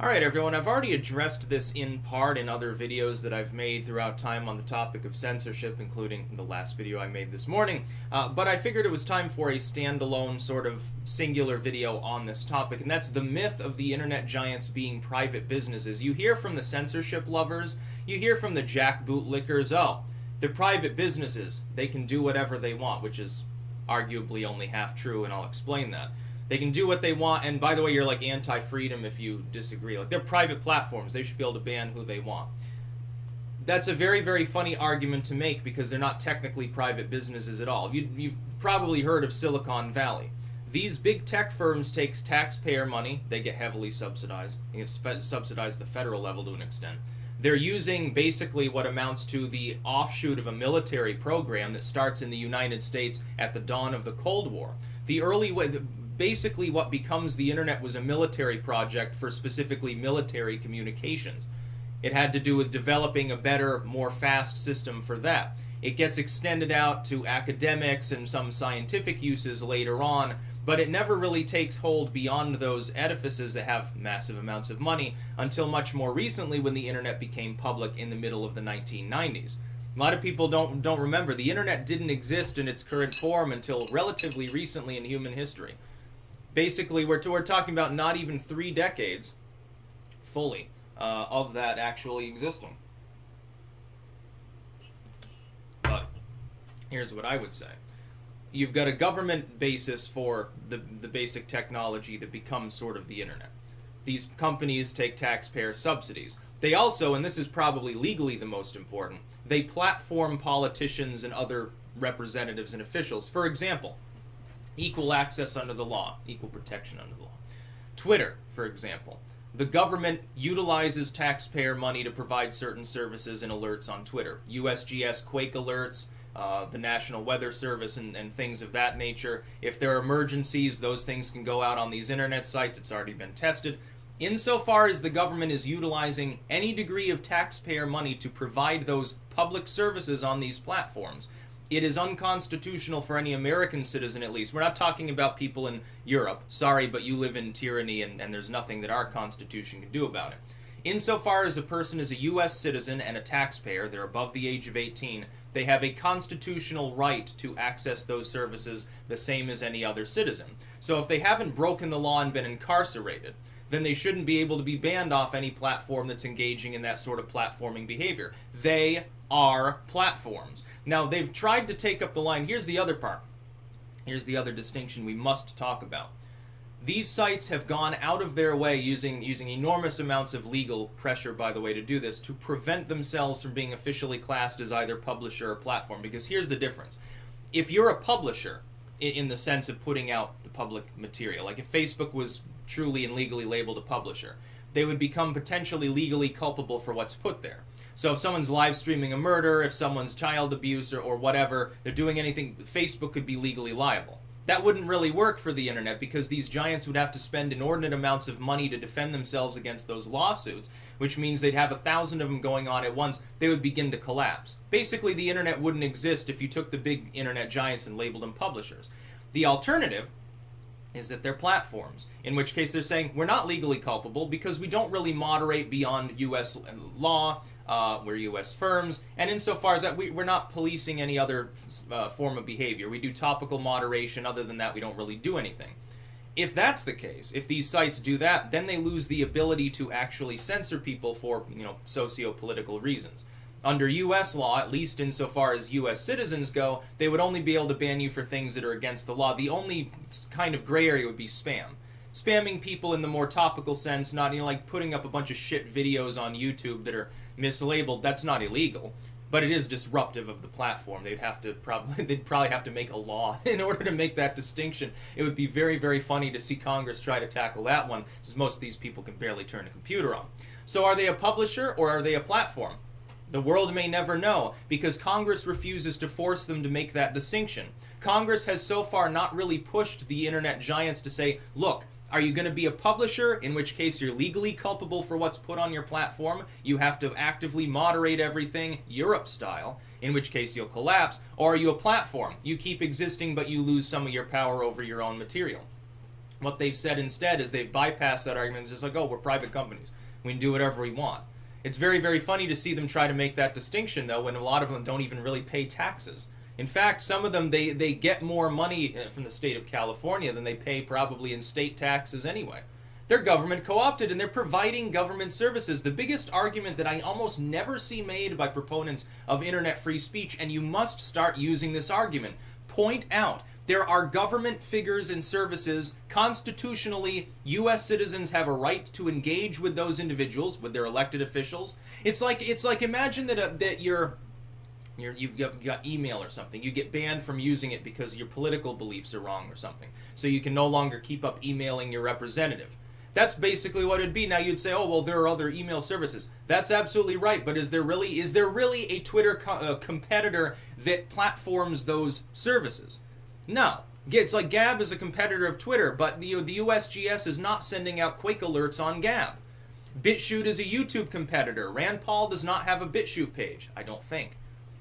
Alright everyone, I've already addressed this in part in other videos that I've made throughout time on the topic of censorship, including the last video I made this morning, but I figured it was time for a standalone sort of singular video on this topic, and that's the myth of the internet giants being private businesses. You hear from the censorship lovers, you hear from the jackbootlickers, oh, they're private businesses, they can do whatever they want, which is arguably only half true, and I'll explain that. They can do what they want, and by the way, you're like anti-freedom if you disagree. Like, they're private platforms. They should be able to ban who they want. That's a very, very funny argument to make because they're not technically private businesses at all. You've probably heard of Silicon Valley. These big tech firms take taxpayer money. They get heavily subsidized. They get subsidized at the federal level to an extent. They're using basically what amounts to the offshoot of a military program that starts in the United States at the dawn of the Cold War. Basically what becomes the internet was a military project for specifically military communications. It had to do with developing a better, more fast system for that. It gets extended out to academics and some scientific uses later on, but it never really takes hold beyond those edifices that have massive amounts of money until much more recently when the internet became public in the middle of the 1990s. A lot of people don't remember the internet didn't exist in its current form until relatively recently in human history. Basically, we're talking about not even 3 decades fully of that actually existing. But here's what I would say. You've got a government basis for the basic technology that becomes sort of the internet. These companies take taxpayer subsidies. They also, and this is probably legally the most important, they platform politicians and other representatives and officials. For example, equal access under the law, equal protection under the law. Twitter, for example. The government utilizes taxpayer money to provide certain services and alerts on Twitter. USGS quake alerts, the National Weather Service, and things of that nature. If there are emergencies, those things can go out on these internet sites. It's already been tested. Insofar as the government is utilizing any degree of taxpayer money to provide those public services on these platforms, it is unconstitutional for any American citizen, at least. We're not talking about people in Europe. Sorry, but you live in tyranny and there's nothing that our Constitution can do about it. Insofar as a person is a U.S. citizen and a taxpayer, they're above the age of 18, they have a constitutional right to access those services the same as any other citizen. So if they haven't broken the law and been incarcerated, then they shouldn't be able to be banned off any platform that's engaging in that sort of platforming behavior. They are platforms. Now, they've tried to take up the line. Here's the other part. Here's the other distinction we must talk about. These sites have gone out of their way using enormous amounts of legal pressure, by the way, to do this, to prevent themselves from being officially classed as either publisher or platform. Because here's the difference. If you're a publisher, in the sense of putting out the public material, like if Facebook was truly and legally labeled a publisher, they would become potentially legally culpable for what's put there. So if someone's live streaming a murder, if someone's child abuse or whatever, they're doing anything, Facebook could be legally liable. That wouldn't really work for the internet because these giants would have to spend inordinate amounts of money to defend themselves against those lawsuits, which means they'd have 1,000 of them going on at once. They would begin to collapse. Basically, the internet wouldn't exist if you took the big internet giants and labeled them publishers. The alternative is that they're platforms, in which case they're saying we're not legally culpable because we don't really moderate beyond U.S. law, we're U.S. firms, and insofar as that we're not policing any other form of behavior. We do topical moderation. Other than that, we don't really do anything. If that's the case, if these sites do that, then they lose the ability to actually censor people for, socio-political reasons. Under U.S. law, at least insofar as U.S. citizens go, they would only be able to ban you for things that are against the law. The only kind of gray area would be spam. Spamming people in the more topical sense, not like putting up a bunch of shit videos on YouTube that are mislabeled, that's not illegal. But it is disruptive of the platform. They'd probably have to make a law in order to make that distinction. It would be very, very funny to see Congress try to tackle that one, since most of these people can barely turn a computer on. So are they a publisher or are they a platform? The world may never know, because Congress refuses to force them to make that distinction. Congress has so far not really pushed the internet giants to say, look, are you going to be a publisher, in which case you're legally culpable for what's put on your platform? You have to actively moderate everything, Europe style, in which case you'll collapse. Or are you a platform? You keep existing, but you lose some of your power over your own material. What they've said instead is they've bypassed that argument. It's just like, oh, we're private companies. We can do whatever we want. It's very, very funny to see them try to make that distinction, though, when a lot of them don't even really pay taxes. In fact, some of them, they get more money from the state of California than they pay probably in state taxes anyway. They're government co-opted, and they're providing government services. The biggest argument that I almost never see made by proponents of internet free speech, and you must start using this argument, point out there are government figures and services. Constitutionally, U.S. citizens have a right to engage with those individuals, with their elected officials. It's like imagine that you've got email or something. You get banned from using it because your political beliefs are wrong or something. So you can no longer keep up emailing your representative. That's basically what it'd be. Now you'd say, oh, well, there are other email services. That's absolutely right, but is there really a Twitter competitor that platforms those services? No. It's like Gab is a competitor of Twitter, but the USGS is not sending out Quake alerts on Gab. BitChute is a YouTube competitor. Rand Paul does not have a BitChute page, I don't think.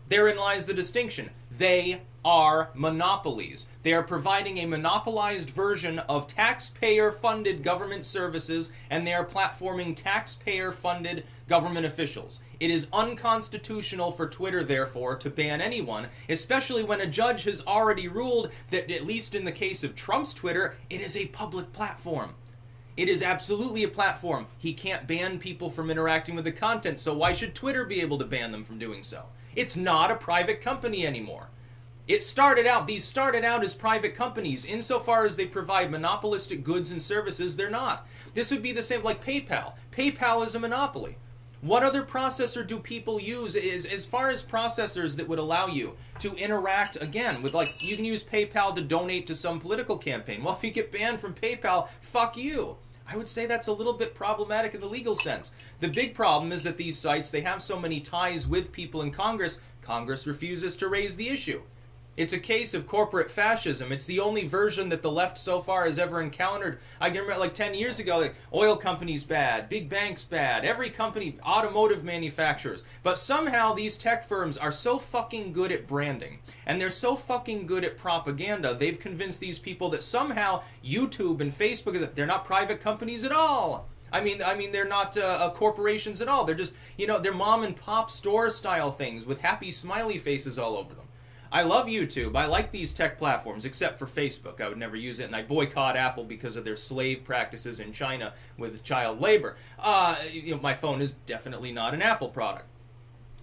Therein lies the distinction. They are monopolies. They are providing a monopolized version of taxpayer-funded government services, and they are platforming taxpayer-funded government officials. It is unconstitutional for Twitter, therefore, to ban anyone, especially when a judge has already ruled that, at least in the case of Trump's Twitter, it is a public platform. It is absolutely a platform. He can't ban people from interacting with the content, so why should Twitter be able to ban them from doing so? It's not a private company anymore. These started out as private companies. Insofar as they provide monopolistic goods and services, they're not. This would be the same like PayPal. PayPal is a monopoly. What other processor do people use as far as processors that would allow you to interact, again, with, like, you can use PayPal to donate to some political campaign. Well, if you get banned from PayPal, fuck you. I would say that's a little bit problematic in the legal sense. The big problem is that these sites, they have so many ties with people in Congress, Congress refuses to raise the issue. It's a case of corporate fascism. It's the only version that the left so far has ever encountered. I can remember like 10 years ago, like, oil companies bad, big banks bad, every company, automotive manufacturers. But somehow these tech firms are so fucking good at branding, and they're so fucking good at propaganda, they've convinced these people that somehow YouTube and Facebook, they're not private companies at all. I mean, they're not corporations at all. They're just, they're mom and pop store style things with happy smiley faces all over them. I love YouTube. I like these tech platforms, except for Facebook. I would never use it, and I boycott Apple because of their slave practices in China with child labor. My phone is definitely not an Apple product.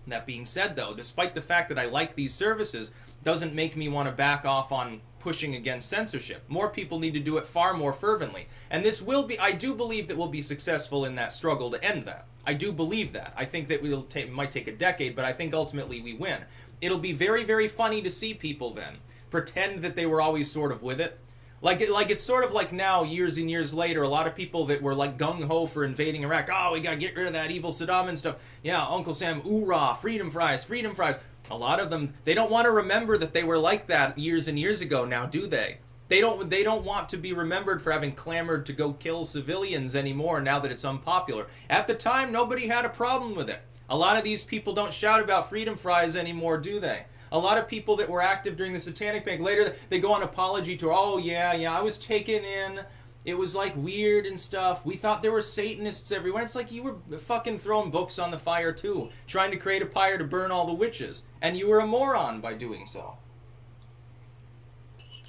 That being said, though, despite the fact that I like these services, doesn't make me want to back off on pushing against censorship. More people need to do it far more fervently. And this will be, I do believe that we'll be successful in that struggle to end that. I do believe that. I think that it might take a decade, but I think ultimately we win. It'll be very, very funny to see people then pretend that they were always sort of with it. Like it's sort of like now, years and years later, a lot of people that were like gung-ho for invading Iraq, oh, we gotta get rid of that evil Saddam and stuff. Yeah, Uncle Sam, oorah, freedom fries, freedom fries. A lot of them, they don't want to remember that they were like that years and years ago now, do they? They don't want to be remembered for having clamored to go kill civilians anymore now that it's unpopular. At the time, nobody had a problem with it. A lot of these people don't shout about freedom fries anymore, do they? A lot of people that were active during the Satanic Panic, later they go on apology tour. Oh, yeah, I was taken in. It was like weird and stuff. We thought there were Satanists everywhere. It's like you were fucking throwing books on the fire too, trying to create a pyre to burn all the witches. And you were a moron by doing so.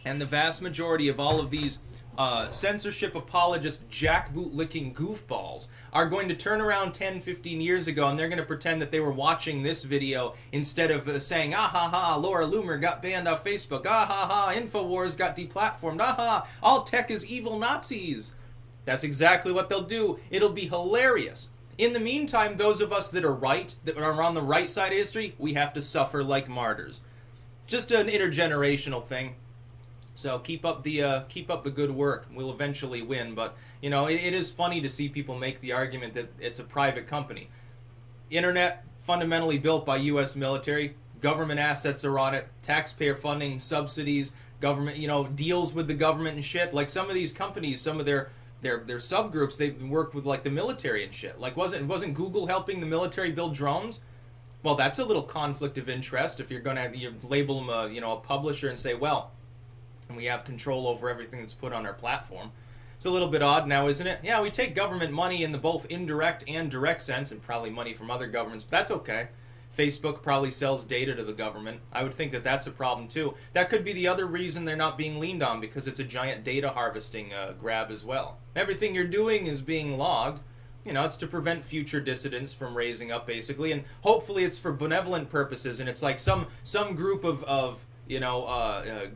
And the vast majority of all of these censorship apologist jackboot-licking goofballs are going to turn around 10, 15 years ago and they're going to pretend that they were watching this video instead of saying, ah ha ha, Laura Loomer got banned off Facebook, ah ha ha, InfoWars got deplatformed, ah ha, all tech is evil Nazis. That's exactly what they'll do. It'll be hilarious. In the meantime, those of us that are right, that are on the right side of history, we have to suffer like martyrs. Just an intergenerational thing. So keep up the good work. We'll eventually win. But it is funny to see people make the argument that it's a private company. Internet fundamentally built by U.S. military. Government assets are on it. Taxpayer funding, subsidies, government, deals with the government and shit. Like some of these companies, some of their subgroups, they work with like the military and shit. Like wasn't Google helping the military build drones? Well, that's a little conflict of interest if you're gonna label them a publisher and say, well, and we have control over everything that's put on our platform. It's a little bit odd now, isn't it? Yeah, we take government money in the both indirect and direct sense, and probably money from other governments, but that's okay. Facebook probably sells data to the government. I would think that that's a problem too. That could be the other reason they're not being leaned on, because it's a giant data harvesting grab as well. Everything you're doing is being logged. You know, it's to prevent future dissidents from raising up, basically, and hopefully it's for benevolent purposes, and it's like some group of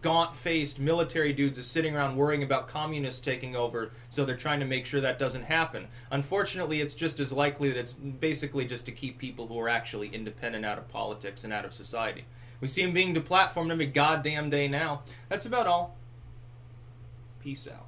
gaunt-faced military dudes is sitting around worrying about communists taking over, so they're trying to make sure that doesn't happen. Unfortunately, it's just as likely that it's basically just to keep people who are actually independent out of politics and out of society. We see them being deplatformed every goddamn day now. That's about all. Peace out.